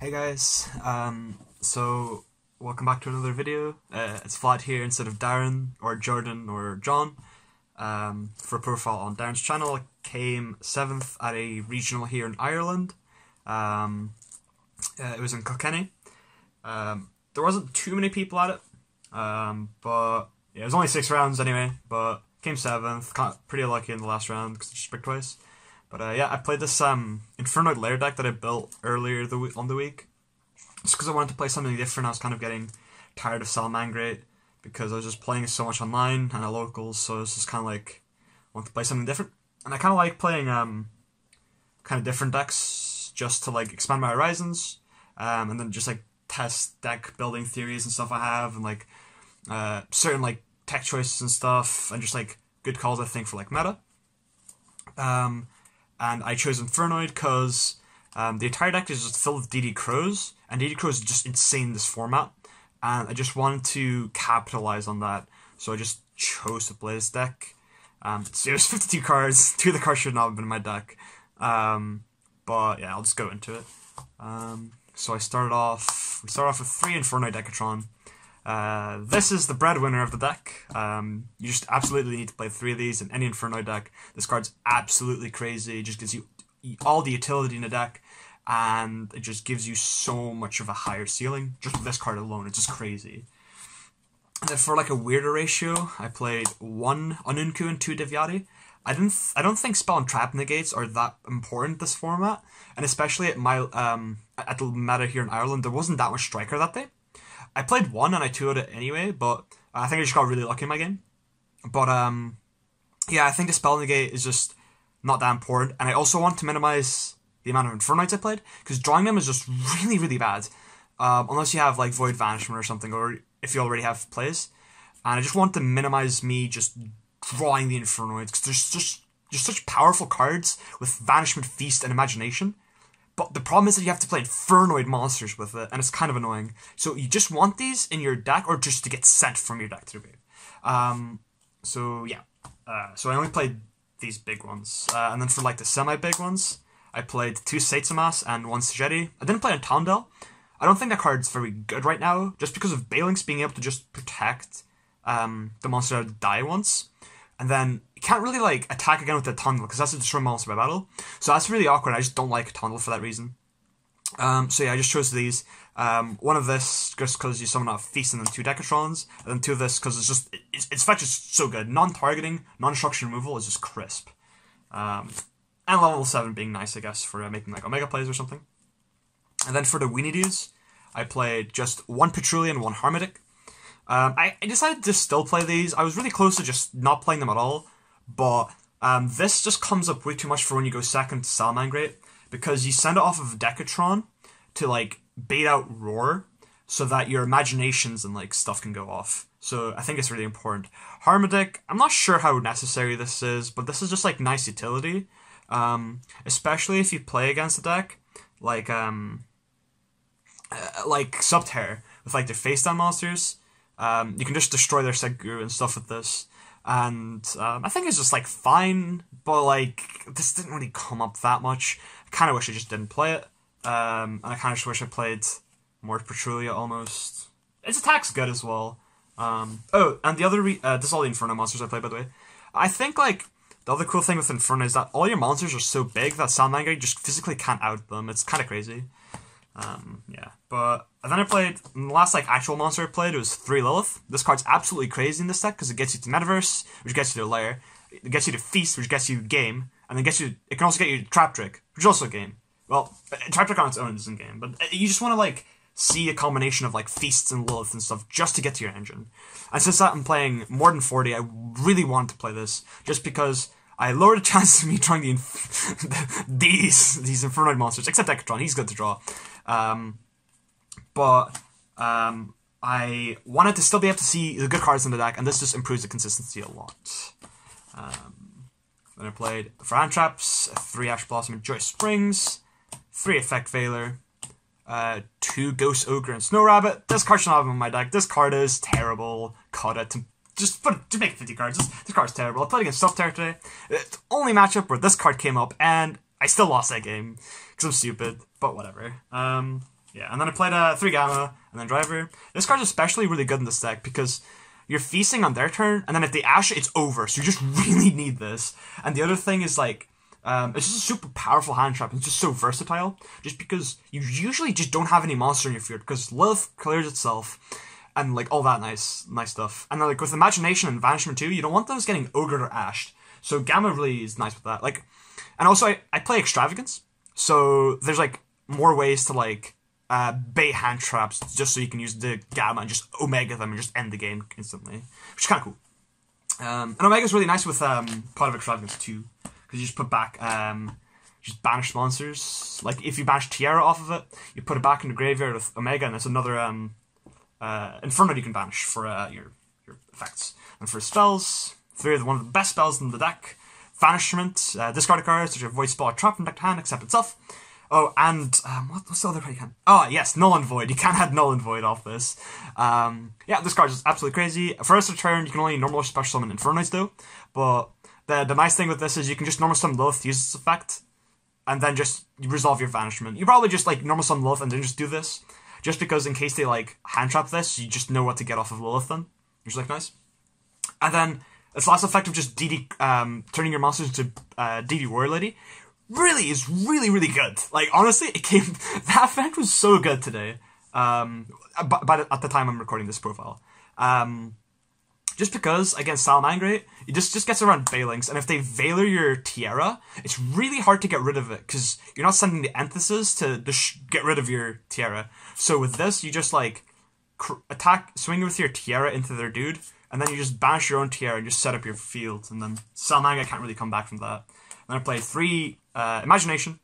Hey guys, so welcome back to another video. It's Vlad here instead of Darren or Jordan or John. For a profile on Darren's channel, I came 7th at a regional here in Ireland. It was in Kilkenny. There wasn't too many people at it, but yeah, it was only 6 rounds anyway, but came 7th, got pretty lucky in the last round because I just picked twice. But yeah, I played this Infernoid layer deck that I built earlier on the week. Just because I wanted to play something different. I was kind of getting tired of Salamangreat because I was just playing it so much online and at locals, so it's just kind of like, I want to play something different. And I kind of like playing kind of different decks just to like expand my horizons, and then just like test deck building theories and stuff I have, and like certain like tech choices and stuff, and just like good calls I think for like meta. And I chose Infernoid because the entire deck is just filled with DD Crows, and DD Crows is just insane in this format, and I just wanted to capitalize on that, so I just chose to play this deck. So it was 52 cards, 2 of the cards should not have been in my deck, but yeah, I'll just go into it. So we start off with 3 Infernoid Decatron. This is the breadwinner of the deck. You just absolutely need to play 3 of these in any Infernoid deck. This card's absolutely crazy. It just gives you all the utility in the deck, and it just gives you so much of a higher ceiling. Just with this card alone, it's just crazy. And then for like a weirder ratio, I played 1 Onunku and 2 Devyati. I don't think spell and trap negates are that important this format, and especially at my at the meta here in Ireland, there wasn't that much striker that day. I played 1 and I 2'd it anyway, but I think I just got really lucky in my game. But yeah, I think the spell negate is just not that important, and I also want to minimize the amount of Infernoids I played, because drawing them is just really, really bad, unless you have like Void Vanishment or something, or if you already have plays. And I just want to minimize me just drawing the Infernoids, because there's just such powerful cards with Vanishment, Feast, and Imagination. But the problem is that you have to play Infernoid monsters with it, and it's kind of annoying. So you just want these in your deck, or just to get sent from your deck to the grave. So yeah. So I only played these big ones. And then for like the semi-big ones, I played 2 Saitsamas and 1 Sajeti. I didn't play on Tondel. I don't think that card's very good right now, just because of Balinks being able to just protect the monster that die once. And then you can't really like attack again with the Tondel, because that's a destroy monster by battle. So that's really awkward. I just don't like Tondel for that reason. So yeah, I just chose these. 1 of this just because you summon out Feast and then 2 Decatrons, and then 2 of this because its fetch is so good. Non-targeting, non-destruction removal is just crisp. And level 7 being nice, I guess, for making like Omega plays or something. And then for the Weenie dudes, I played just 1 Patrouille and 1 Harmadic. I decided to still play these. I was really close to just not playing them at all, but this just comes up way too much for when you go second to Salamangreat, because you send it off of Decatron to like bait out Roar, so that your imaginations and like stuff can go off. So I think it's really important. Harmadic, I'm not sure how necessary this is, but this is just like nice utility, especially if you play against a deck like Subterror with like their face down monsters. You can just destroy their Seguru and stuff with this, and I think it's just like fine, but like this didn't really come up that much. I kind of wish I just didn't play it, and I kind of just wish I played more Patrouille almost. Its attack's good as well. Oh, and the other this is all the Inferno monsters I played, by the way. I think like the other cool thing with Inferno is that all your monsters are so big that Salamangreat just physically can't out them. It's kind of crazy. Yeah, but and then I played, the last like actual monster I played was 3 Lilith. This card's absolutely crazy in this deck because it gets you to Metaverse, which gets you to Lair, it gets you to Feast, which gets you Game, and then it can also get you to Trap Trick, which is also Game. Well, Trap Trick on its own isn't Game, but you just want to like see a combination of like Feasts and Lilith and stuff just to get to your engine. And since I'm playing more than 40, I really wanted to play this, just because I lowered the chances of me drawing these Infernoid monsters, except Decatron, he's good to draw. But I wanted to still be able to see the good cards in the deck, and this just improves the consistency a lot. Then I played for hand traps, 3 Ash Blossom and Joyous Springs, 3 Effect Veiler, 2 Ghost Ogre and Snow Rabbit. This card should not have been in my deck. This card is terrible. Cut it. Just make it 50 cards. This card's terrible. I played against Subterror today. It's the only matchup where this card came up, and I still lost that game because I'm stupid. But whatever. Yeah, and then I played 3 Gamma, and then Driver. This card's especially really good in this deck, because you're feasting on their turn, and then if they Ash it, it's over, so you just really need this. And the other thing is, like, it's just a super powerful hand trap, and it's just so versatile, just because you usually just don't have any monster in your field, because Lilith clears itself, and, like, all that nice stuff. And then, like, with Imagination and Vanishment too, you don't want those getting ogred or ashed, so Gamma really is nice with that. Like, and also, I play Extravagance, so there's, like, more ways to, like, bait hand traps, just so you can use the Gamma and just Omega them and just end the game instantly, which is kind of cool. And Omega's really nice with Pot of Extravagance too, because you just put back, just banish monsters. Like, if you banish Tiara off of it, you put it back in the graveyard with Omega, and there's another Infernoid you can banish for your effects. And for spells, 3 of one of the best spells in the deck. Banishment, discard a card, such as Void Spell, Trap from deck to hand, except itself. Oh, and what's the other card you can? Oh, yes, Null and Void. You can add Null and Void off this. Yeah, this card is absolutely crazy. First return, you can only normal or special summon Infernoids though. But the nice thing with this is you can just normal summon Lilith, use this effect, and then just resolve your Vanishment. You probably just like normal summon Lilith and then just do this, just because in case they like hand trap this, you just know what to get off of Lilith then, which is like nice. And then its last effect of just turning your monsters into DD Warrior Lady really is really good. Like, honestly, that effect was so good today. But at the time I'm recording this profile, just because against Salamangreat, it just gets around Veilings, and if they Veiler your Tiara, it's really hard to get rid of it because you're not sending the Enthesis to get rid of your Tiara. So with this, you just like swing with your Tiara into their dude, and then you just banish your own Tiara and just set up your field, and then Salamangreat can't really come back from that. Then I played 3 Imagination.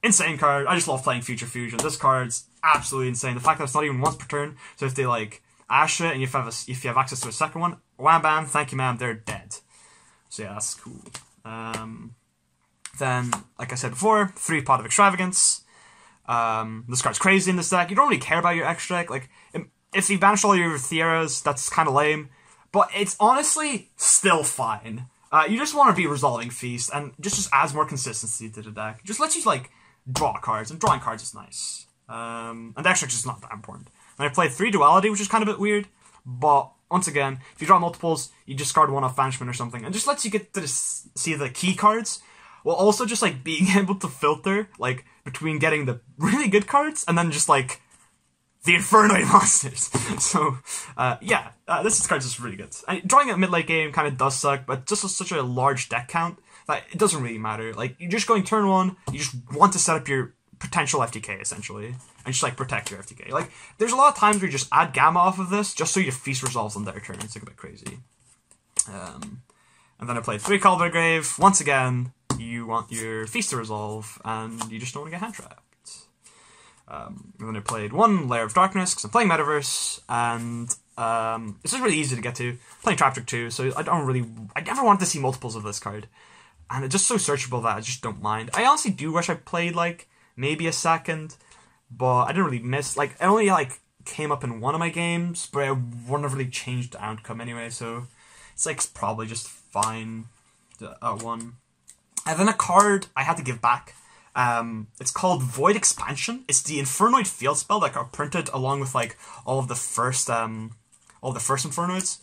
Insane card. I just love playing Future Fusion. This card's absolutely insane. The fact that it's not even once per turn, so if they like Ash it and if you have access to a second one, wham bam, thank you ma'am, they're dead. So yeah, that's cool. Then, like I said before, 3 Pot of Extravagance. This card's crazy in this deck. You don't really care about your extra. Like, if you banish all your Thieras, that's kind of lame. But it's honestly still fine. You just want to be resolving Feast, and just adds more consistency to the deck. Just lets you, like, draw cards, and drawing cards is nice. And the extra is not that important. And I played 3 Duality, which is kind of a bit weird, but once again, if you draw multiples, you discard 1 off Banishment or something, and just lets you get to see the key cards, while also just, like, being able to filter, like, between getting the really good cards, and then just, like, the Infernoid monsters. So, yeah, this card's just really good. Drawing at mid-late game kind of does suck, but just with such a large deck count, that it doesn't really matter. Like, you're just going turn 1, you just want to set up your potential FTK, essentially, and just, like, protect your FTK. Like, there's a lot of times where you just add Gamma off of this, just so your Feast resolves on their turn. It's, like, a bit crazy. And then I played 3 Call to the Grave. Once again, you want your Feast to resolve, and you just don't want to get hand trapped. And then I played 1 Layer of Darkness, because I'm playing Metaverse, and it's just really easy to get to. I'm playing Trap Trick too, so I never wanted to see multiples of this card. And it's just so searchable that I just don't mind. I honestly do wish I played, like, maybe a second, but I didn't really miss, like, it only, like, came up in one of my games, but it wouldn't have really changed the outcome anyway, so it's, like, probably just fine at 1. And then a card I had to give back. It's called Void Expansion. It's the Infernoid field spell that got printed along with, like, all of the first Infernoids.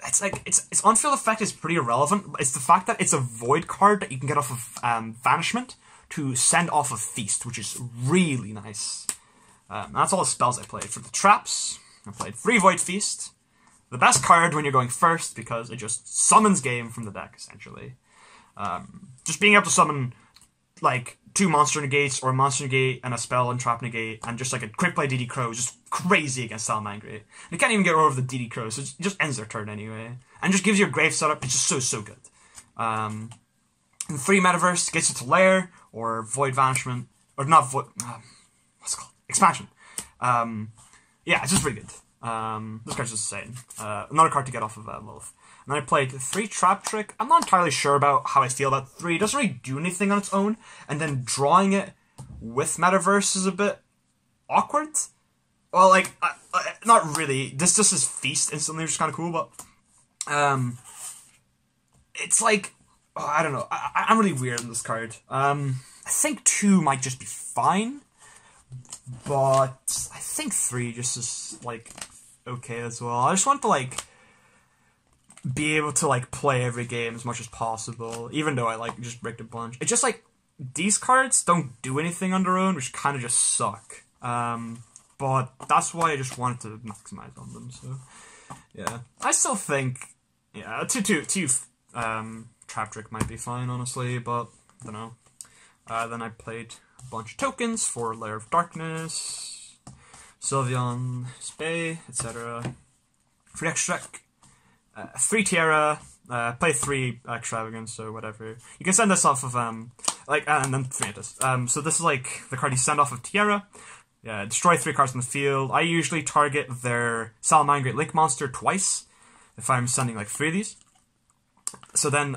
Its on-field effect is pretty irrelevant. It's the fact that it's a Void card that you can get off of Banishment to send off of Feast, which is really nice. That's all the spells I played. For the traps, I played 3 Void Feast. The best card when you're going first, because it just summons game from the deck, essentially. Just being able to summon, like, 2 monster negates, or a monster negate and a spell and trap negate, and just like a quick play DD Crow is just crazy against Salamangreat. You can't even get rid of the DD Crow, so it just ends their turn anyway. And just gives you a grave setup, it's just so good. And 3 Metaverse gets you to Lair, or Void Vanishment, or not Void, what's it called? Expansion. Yeah, it's just really good. This card's just insane. Another card to get off of Lilith. And then I played 3 Trap Trick. I'm not entirely sure about how I feel about 3. It doesn't really do anything on its own. And then drawing it with Metaverse is a bit awkward. Well, like, not really. This just is Feast instantly, which is kind of cool, but it's like, oh, I don't know. I'm really weird on this card. I think 2 might just be fine, but I think 3 just is, like, okay as well. I just want to, like, be able to, like, play every game as much as possible, even though I, like, just bricked a bunch. It's just, like, these cards don't do anything on their own, which kind of just suck. But that's why I just wanted to maximize on them, so, yeah. I still think, yeah, 2 Trap Trick might be fine, honestly, but, I don't know. Then I played a bunch of tokens for Lair of Darkness, Sylveon, Spay, etc. 3 Extract, 3 Tiara, play 3 Extravagance, so whatever. You can send this off of, and then 3 Antis. So this is like the card you send off of Tiara. Yeah, destroy 3 cards in the field. I usually target their Salamangreat Link monster twice, if I'm sending like 3 of these. So then,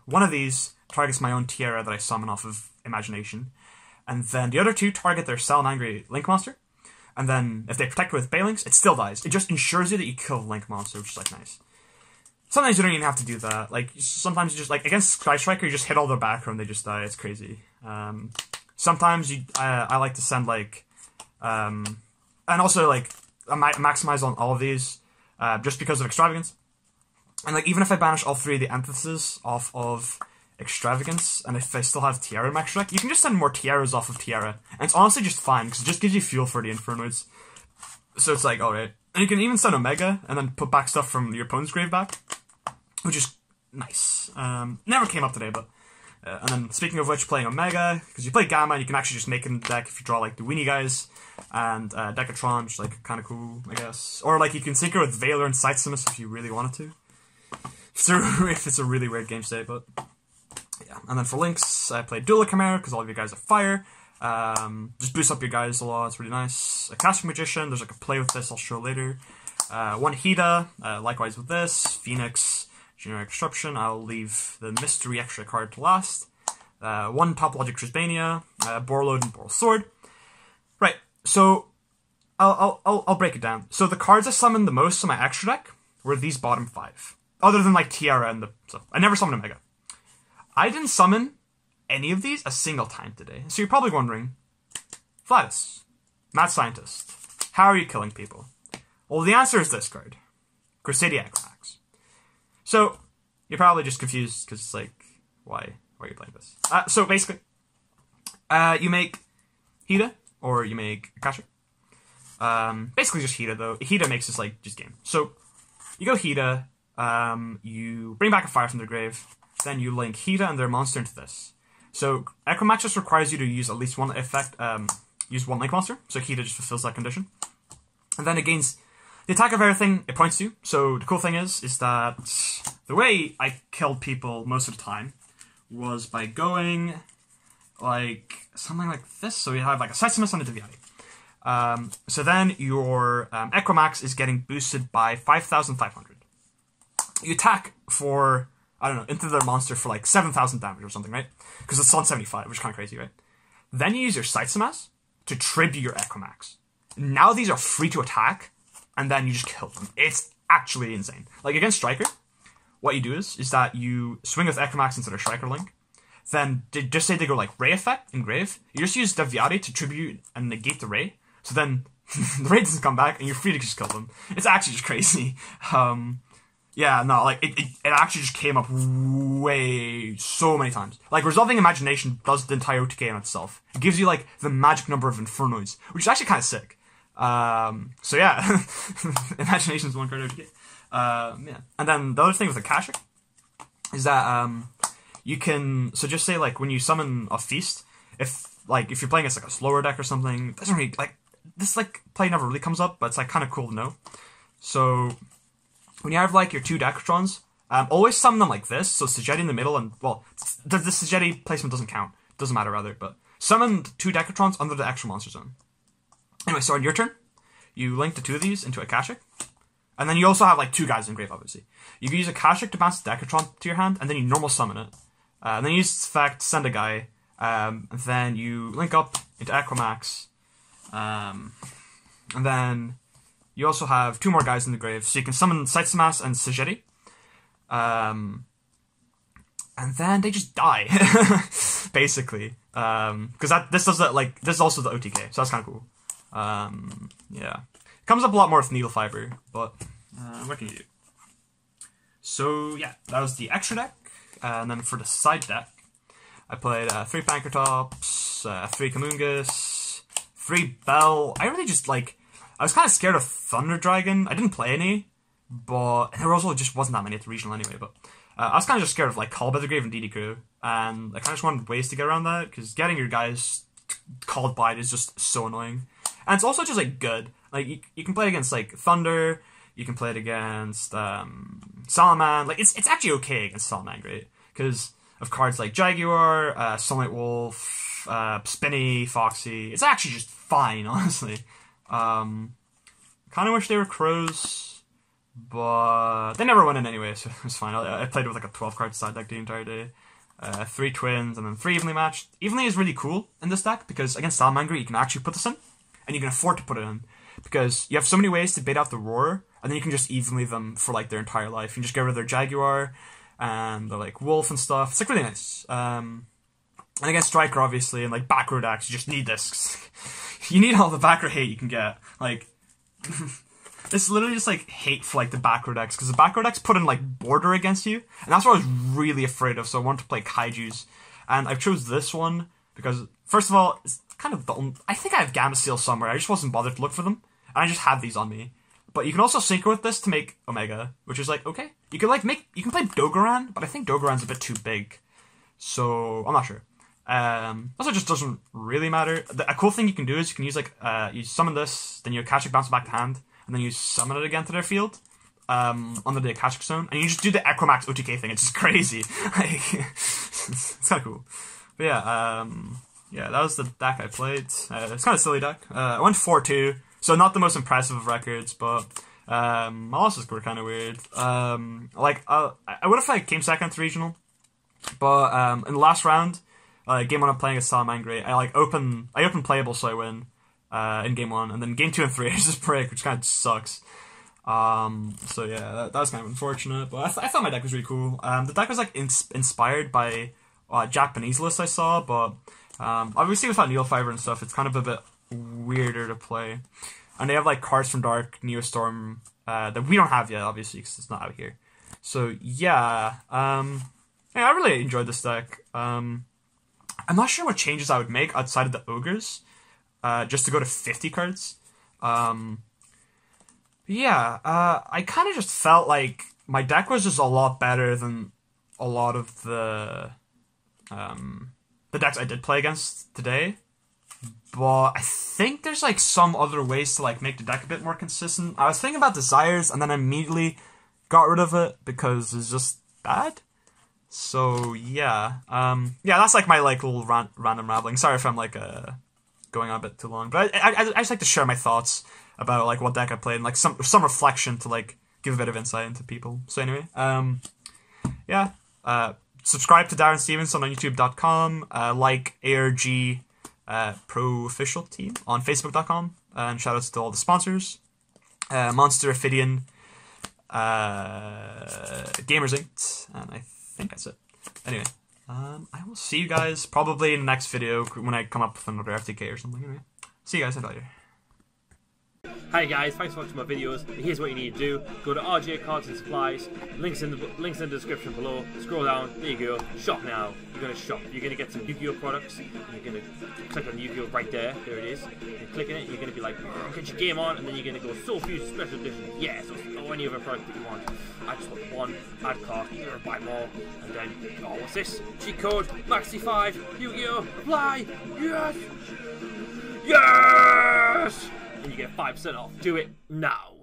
one of these targets my own Tiara that I summon off of Imagination. And then the other 2 target their Salamangreat Link monster. And then, if they protect with Balinks, it still dies. It just ensures you that you kill the Link monster, which is like nice. Sometimes you don't even have to do that. Like, sometimes you just, like, against Sky Striker, you just hit all their back row and they just die. It's crazy. Sometimes I like to send, like, and also, like, I maximize on all of these, just because of Extravagance. And, like, even if I banish all 3 of the Antithesis off of Extravagance, and if I still have Tiara in my extra deck, you can just send more Tiaras off of Tiara. And it's honestly just fine, because it just gives you fuel for the Infernoids. So it's like, alright. And you can even send Omega, and then put back stuff from your opponent's grave back, which is nice. Never came up today, but... and then, speaking of which, playing Omega, because you play Gamma, and you can actually just make it in the deck if you draw, like, the Weenie guys, and Decatron, which is, like, kind of cool, I guess. Or, like, you can sync her with Valor and Sightsimus if you really wanted to. If it's a really weird game state, but... yeah, and then for links, I played Dueler Chimera, because all of you guys are fire. Just boost up your guys a lot, it's really nice. A Casting Magician, there's like a play with this I'll show later. 1 Hida, likewise with this. Phoenix, Generic Disruption, I'll leave the Mystery extra card to last. 1 Topologic Trisbania, Borload and Boral Sword. Right, so, I'll break it down. So the cards I summoned the most in my extra deck were these bottom 5. Other than like Tiara and the... so, I never summoned Omega. I didn't summon any of these a single time today. So you're probably wondering, Vladis, Mad Scientist, how are you killing people? Well, the answer is this card, Crusadia Equifax. So, you're probably just confused, because it's like, why are you playing this? So basically, you make Hida, or you make Akasha. Basically just Hida, though. Hida makes this, like, just game. So, you go Hida, you bring back a fire from their grave, then you link Hida and their monster into this. So, Equimax just requires you to use at least one effect, use 1 link monster, so Hida just fulfills that condition. And then it gains the attack of everything it points to. So, the cool thing is that the way I killed people most of the time was by going, like, something like this. So, you have, like, a Sightsimus and a Deviati. So then your Equimax is getting boosted by 5,500. You attack for... I don't know, into their monster for like 7,000 damage or something, right? Because it's on 75, which is kind of crazy, right? Then you use your Sightsimas to tribute your Equimax. Now these are free to attack, and then you just kill them. It's actually insane. Like, against Striker, what you do is that you swing with Equimax into their Striker link, then just say they go like Ray Effect in Grave, you just use Deviati to tribute and negate the Ray, so then the Ray doesn't come back, and you're free to just kill them. It's actually just crazy. Yeah, no, like, it actually just came up so many times. Like, Resolving Imagination does the entire OTK on itself. It gives you, like, the magic number of Infernoids, which is actually kind of sick. So yeah, Imagination's 1 card OTK. Yeah. And then the other thing with Akashic is that, you can, so just say, like, when you summon a Feast, if you're playing against, like, a slower deck or something, it doesn't really, like, this, like, play never really comes up, but it's, like, kind of cool to know. So... when you have, like, your 2 Decatrons, always summon them like this, so Sagetti in the middle, and, well, the Sagetti placement doesn't count. Doesn't matter, rather, but summon 2 Decatrons under the extra monster zone. Anyway, so on your turn, you link the 2 of these into Akashic, and then you also have, like, 2 guys in grave, obviously. You can use Akashic to bounce the Decatron to your hand, and then you normal summon it. And then you use effect, send a guy, then you link up into Equimax, and then... you also have 2 more guys in the grave, so you can summon Sightsimas and Sagetti. And then they just die. basically. Because this does that, like, this is also the OTK, so that's kind of cool. Yeah. Comes up a lot more with needle fiber, but what can you do? So yeah, that was the extra deck, and then for the side deck, I played 3 Panker Tops, 3 Kamungas, 3 Bell. I really just, like, I was kind of scared of Thunder Dragon. I didn't play any, but there also just wasn't that many at the regional anyway, but I was kind of just scared of, like, Call by the Grave and DD Crew, and I kind of just wanted ways to get around that, because getting your guys called by it is just so annoying. And it's also just, like, good. Like, you can play against, like, Thunder, you can play it against Salaman. Like, it's actually okay against Salaman, right? Because of cards like Jaguar, Sunlight Wolf, Spinny, Foxy. It's actually just fine, honestly. Kind of wish they were Crows, but they never went in anyway, so it was fine. I played with like a 12-card side deck the entire day. 3 Twins, and then 3 Evenly Matched. Evenly is really cool in this deck, because against Salamander, you can actually put this in, and you can afford to put it in, because you have so many ways to bait out the Roar, and then you can just evenly them for like their entire life. You can just get rid of their Jaguar, and the like Wolf and stuff. It's like really nice. And against Striker, obviously, and like back row decks, you just need this. You need all the back row hate you can get. Like, it's literally just like hate for like the back row decks, because the back row decks put in like border against you, and that's what I was really afraid of. So I wanted to play Kaijus, and I chose this one because first of all, it's kind of the only, I think I have Gamma Seal somewhere. I just wasn't bothered to look for them, and I just had these on me. But you can also synchro with this to make Omega, which is like, okay. You can like you can play Dogoran, but I think Dogoran's a bit too big. So, I'm not sure. Also just doesn't really matter. A cool thing you can do is you can use like, you summon this, then you Akashic bounce it back to hand, and then you summon it again to their field, under the Akashic Zone, and you just do the Equromax OTK thing. It's just crazy. Like, it's kind of cool. But yeah, yeah, that was the deck I played. It's kind of a silly deck. I went 4-2. So not the most impressive of records, but my losses were kind of weird. Like I would have like came second to regional, but in the last round, game 1 I'm playing against Salamangre, I open playable, so I win in game 1, and then game 2 and 3 I just break, which kind of sucks. So yeah, that was kind of unfortunate, but I thought my deck was really cool. The deck was like inspired by Japanese lists I saw, but obviously without Needle Fiber and stuff, it's kind of a bit weirder to play. And they have like cards from Dark, Neostorm, that we don't have yet, obviously, because it's not out here. So yeah, yeah, I really enjoyed this deck. I'm not sure what changes I would make outside of the Ogres, just to go to 50 cards. Yeah, I kind of just felt like my deck was just a lot better than a lot of the decks I did play against today. But I think there's like some other ways to like make the deck a bit more consistent. I was thinking about Desires, and then I immediately got rid of it because it's just bad. So yeah, yeah, that's like my like little random rambling. Sorry if I'm like going on a bit too long, but I just like to share my thoughts about like what deck I played and like some reflection to like give a bit of insight into people. So anyway, yeah, subscribe to Darren Stevenson on YouTube.com. Like ARG. Pro Official Team on Facebook.com, and shoutouts to all the sponsors, Monster, Ophidian, Gamers Inc., and I think that's it. Anyway, I will see you guys probably in the next video when I come up with another FTK or something. Anyway, see you guys later. Hi guys, thanks for watching my videos. Here's what you need to do: go to RJ Cards and Supplies. Links in the description below. Scroll down. There you go. Shop now. You're gonna shop. You're gonna get some Yu-Gi-Oh products. You're gonna click on Yu-Gi-Oh right there. There it is. You're clicking it. You're gonna be like, get your game on, and then you're gonna go Soul Fusion Special Edition. Yes, or any other product that you want. I just want one. Add cart. You're gonna buy more, and then oh, what's this? Cheat code Maxi5 Yu-Gi-Oh apply. Yes. Yes. And you get 5% off. Do it now.